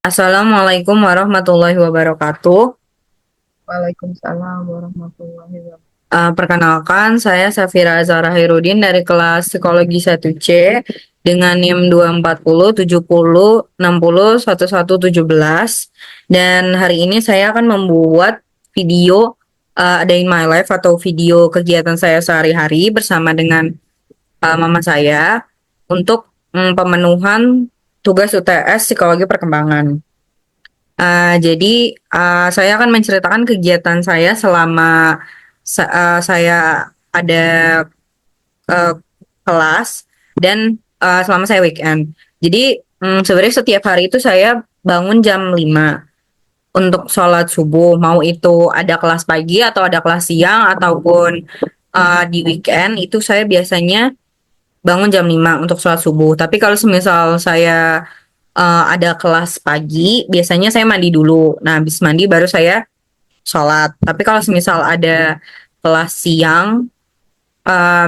Assalamualaikum warahmatullahi wabarakatuh. Waalaikumsalam warahmatullahi wabarakatuh. Perkenalkan, saya Safira Azhara Hairudin dari kelas Psikologi 1C dengan NIM 24070601117. Dan hari ini saya akan membuat video A Day in My Life atau video kegiatan saya sehari-hari bersama dengan mama saya untuk pemenuhan tugas UTS Psikologi Perkembangan. Jadi saya akan menceritakan kegiatan saya selama saya ada uh, kelas dan selama saya weekend. Jadi sebenarnya setiap hari itu saya bangun jam 5 untuk sholat subuh. Mau itu ada kelas pagi atau ada kelas siang ataupun di weekend itu saya biasanya bangun jam 5 untuk sholat subuh. Tapi kalau semisal saya ada kelas pagi, biasanya saya mandi dulu. Nah, habis mandi baru saya sholat. Tapi kalau semisal ada kelas siang,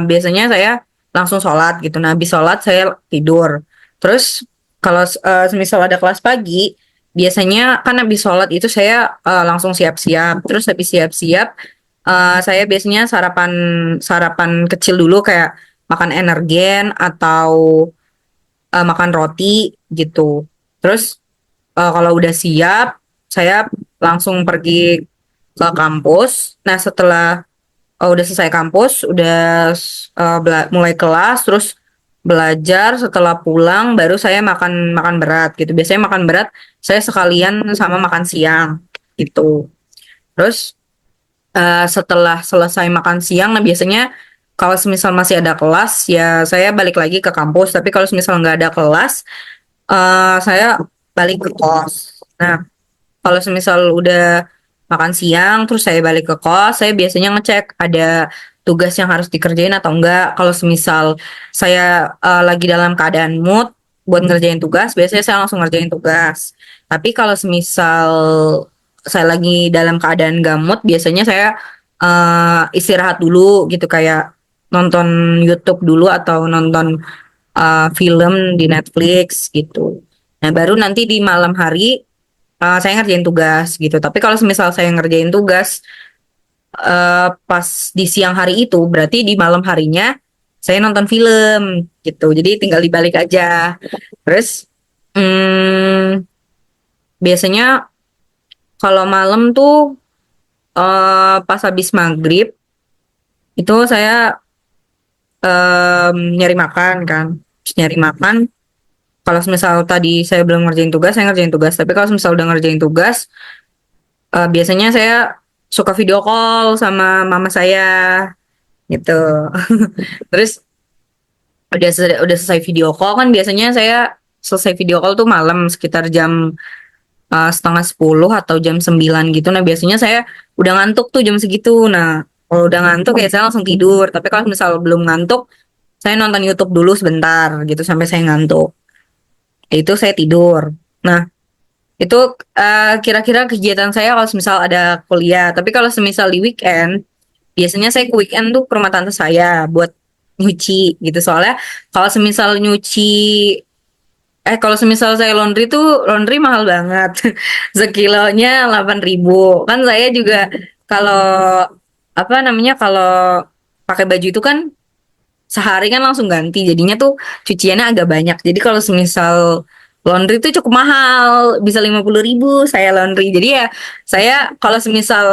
biasanya saya langsung sholat gitu. Nah, habis sholat saya tidur. Terus kalau semisal ada kelas pagi, biasanya kan habis sholat itu saya langsung siap-siap. Terus habis siap-siap, saya biasanya sarapan sarapan kecil dulu kayak makan energen atau makan roti gitu. Terus kalau udah siap, saya langsung pergi ke kampus. Nah, setelah udah selesai kampus, udah mulai kelas, terus belajar. Setelah pulang, baru saya makan makan berat gitu. Biasanya makan berat saya sekalian sama makan siang gitu. Terus setelah selesai makan siang, nah biasanya kalau semisal masih ada kelas, ya saya balik lagi ke kampus. Tapi kalau semisal nggak ada kelas, saya balik ke kos. Nah, kalau semisal udah makan siang, terus saya balik ke kos, saya biasanya ngecek ada tugas yang harus dikerjain atau enggak. Kalau semisal saya lagi dalam keadaan mood buat ngerjain tugas, biasanya saya langsung ngerjain tugas. Tapi kalau semisal saya lagi dalam keadaan gak mood, biasanya saya istirahat dulu gitu kayak nonton YouTube dulu atau nonton film di Netflix gitu. Nah, baru nanti di malam hari saya ngerjain tugas gitu. Tapi kalau misal saya ngerjain tugas pas di siang hari itu, berarti di malam harinya saya nonton film gitu. Jadi tinggal dibalik aja. Terus biasanya kalau malam tuh pas habis maghrib itu saya nyari makan kan. Terus nyari makan. Kalau misal tadi saya belum ngerjain tugas, saya ngerjain tugas. Tapi kalau misal udah ngerjain tugas, biasanya saya suka video call sama mama saya gitu. Terus udah selesai video call kan biasanya saya selesai video call tuh malam sekitar jam setengah 10 atau jam 9 gitu. Nah biasanya saya udah ngantuk tuh jam segitu. Nah kalau udah ngantuk ya saya langsung tidur. Tapi kalau misal belum ngantuk, saya nonton YouTube dulu sebentar gitu sampai saya ngantuk. Itu saya tidur. Nah itu kira-kira kegiatan saya kalau misal ada kuliah. Tapi kalau semisal di weekend, biasanya saya ke weekend tuh ke rumah tante saya buat nyuci gitu. Soalnya kalau semisal nyuci, kalau semisal saya laundry tuh laundry mahal banget. Sekilonya 8.000. Kan saya juga kalau apa namanya kalau pakai baju itu kan sehari kan langsung ganti. Jadinya tuh cuciannya agak banyak. Jadi kalau semisal laundry itu cukup mahal, bisa 50.000 saya laundry. Jadi ya saya kalau semisal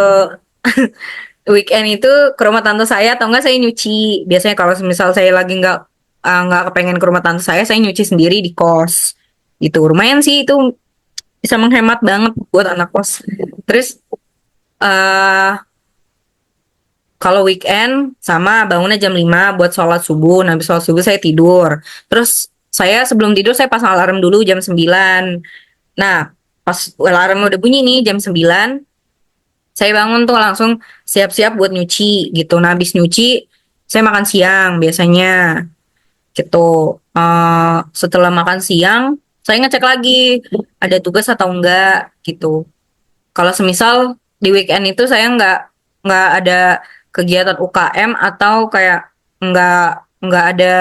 weekend itu ke rumah tante saya atau enggak saya nyuci. Biasanya kalau semisal saya lagi nggak kepengen ke rumah tante saya nyuci sendiri di kos. Itu lumayan sih itu bisa menghemat banget buat anak kos. Terus eh kalau weekend sama bangunnya jam 5 buat sholat subuh. Nah, habis sholat subuh saya tidur. Terus saya sebelum tidur saya pasang alarm dulu jam 9. Nah, pas alarm udah bunyi nih jam 9, saya bangun tuh langsung siap-siap buat nyuci gitu. Nah, habis nyuci saya makan siang biasanya gitu. Setelah makan siang saya ngecek lagi ada tugas atau enggak gitu. Kalau semisal di weekend itu saya nggak ada kegiatan UKM atau kayak nggak nggak ada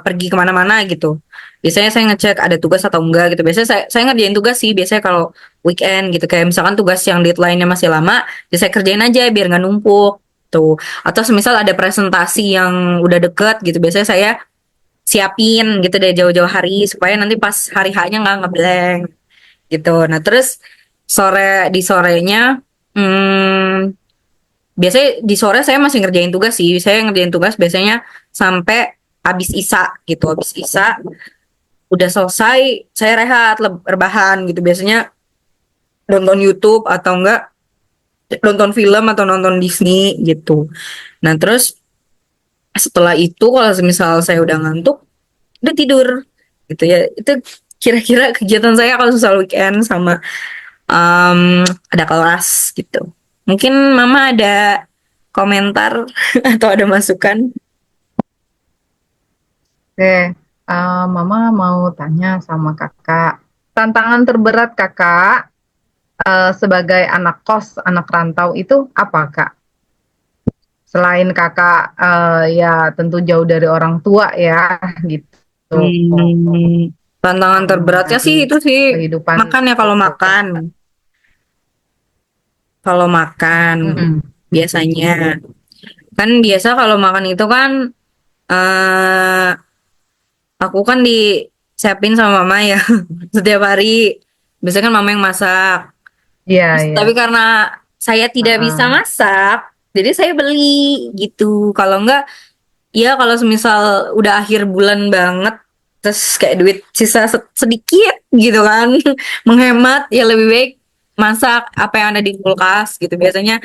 pergi kemana-mana gitu. Biasanya saya ngecek ada tugas atau enggak gitu. Biasanya saya ngerjain tugas sih. Biasanya kalau weekend gitu kayak misalkan tugas yang deadline-nya masih lama, ya saya kerjain aja biar nggak numpuk tuh. Atau semisal ada presentasi yang udah deket gitu, biasanya saya siapin gitu deh jauh-jauh hari supaya nanti pas hari H-nya nggak ngeblank gitu. Nah terus di sorenya, hmm, biasanya di sore saya masih ngerjain tugas sih. Saya ngerjain tugas biasanya sampai habis isa gitu. Habis isa udah selesai, saya rehat, rebahan gitu. Biasanya nonton YouTube atau enggak nonton film atau nonton Disney gitu. Nah terus setelah itu kalau misal saya udah ngantuk, udah tidur gitu ya. Itu kira-kira kegiatan saya kalau misal weekend sama ada kelas gitu. Mungkin Mama ada komentar atau ada masukan? Oke, Mama mau tanya sama kakak. Tantangan terberat kakak sebagai anak kos, anak rantau itu apa kak? Selain kakak ya tentu jauh dari orang tua ya gitu. Hmm, tantangan terberatnya sih Mengenai itu sih kehidupan makan ya kalau sebagai makan. kakak. Kalau makan Mm-mm. biasanya kan biasa kalau makan itu kan eh aku kan disiapin sama mama ya setiap hari. Biasanya kan mama yang masak. Iya, Terus, iya. tapi karena saya tidak bisa Heeh. masak, jadi saya beli gitu. Kalau enggak, ya kalau semisal udah akhir bulan banget, terus kayak duit sisa sedikit gitu kan, menghemat ya lebih baik masak apa yang ada di kulkas gitu. Biasanya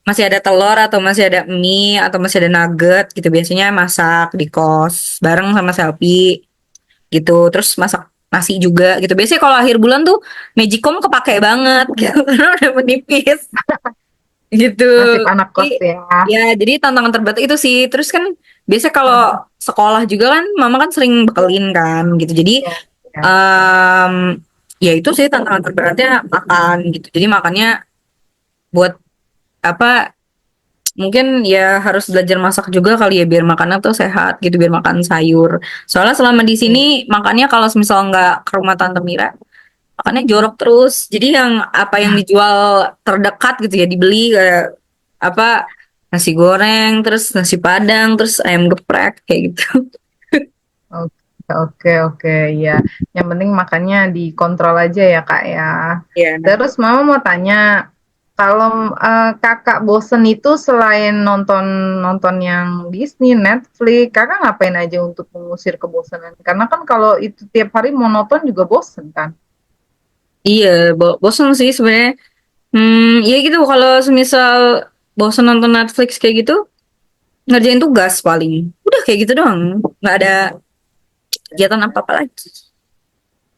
masih ada telur atau masih ada mie atau masih ada nugget gitu. Biasanya masak di kos bareng sama Selfie gitu. Terus masak nasi juga gitu. Biasanya kalau akhir bulan tuh Magicom kepake banget gitu karena udah menipis gitu. Nasib anak Jadi, kos ya. ya jadi tantangan terberat itu sih. Terus kan biasa kalau sekolah juga kan mama kan sering bekelin kan gitu. Jadi Iya, iya. em, ya itu sih tantangan terberatnya makan gitu. Jadi makannya buat apa, mungkin ya harus belajar masak juga kali ya biar makannya tuh sehat gitu, biar makan sayur. Soalnya selama di Iya. sini makannya kalau misal nggak ke rumah Tante Mira, makannya jorok terus. Jadi yang apa yang dijual terdekat gitu ya dibeli kayak apa, nasi goreng, terus nasi padang, terus ayam geprek kayak gitu. Oke, oke, oke, ya. Yang penting makannya dikontrol aja ya, Kak ya. Iya. Terus Mama mau tanya, kalau Kakak bosen itu selain nonton nonton yang Disney, Netflix, Kakak ngapain aja untuk mengusir kebosanan? Karena kan kalau itu tiap hari monoton juga bosen kan? Iya, bosan sih sebenarnya. Ya gitu kalau semisal bosan nonton Netflix kayak gitu, ngerjain tugas paling. Udah kayak gitu doang. Nggak ada kegiatan apa-apa lagi.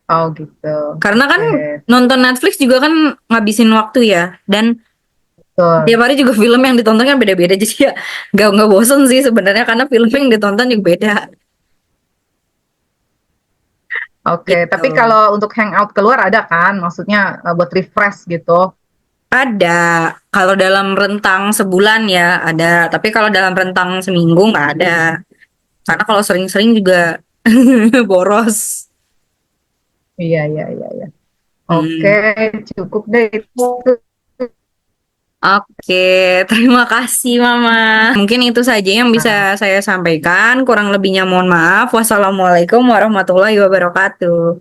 Oh gitu. Karena kan Oke, nonton Netflix juga kan ngabisin waktu ya. Dan betul. tiap hari juga film yang ditonton kan beda-beda. Jadi ya nggak bosen sih sebenarnya karena film yang ditonton juga beda. Oke, Gitu. tapi kalau untuk hangout keluar ada kan? Maksudnya buat refresh gitu. Ada. Kalau dalam rentang sebulan ya ada. Tapi kalau dalam rentang seminggu nggak ada. Karena kalau sering-sering juga boros. Iya, iya, iya, iya. Oke, Hmm. cukup deh itu. Oke, terima kasih Mama. Mungkin itu saja yang bisa saya sampaikan. Kurang lebihnya mohon maaf. Wassalamualaikum warahmatullahi wabarakatuh.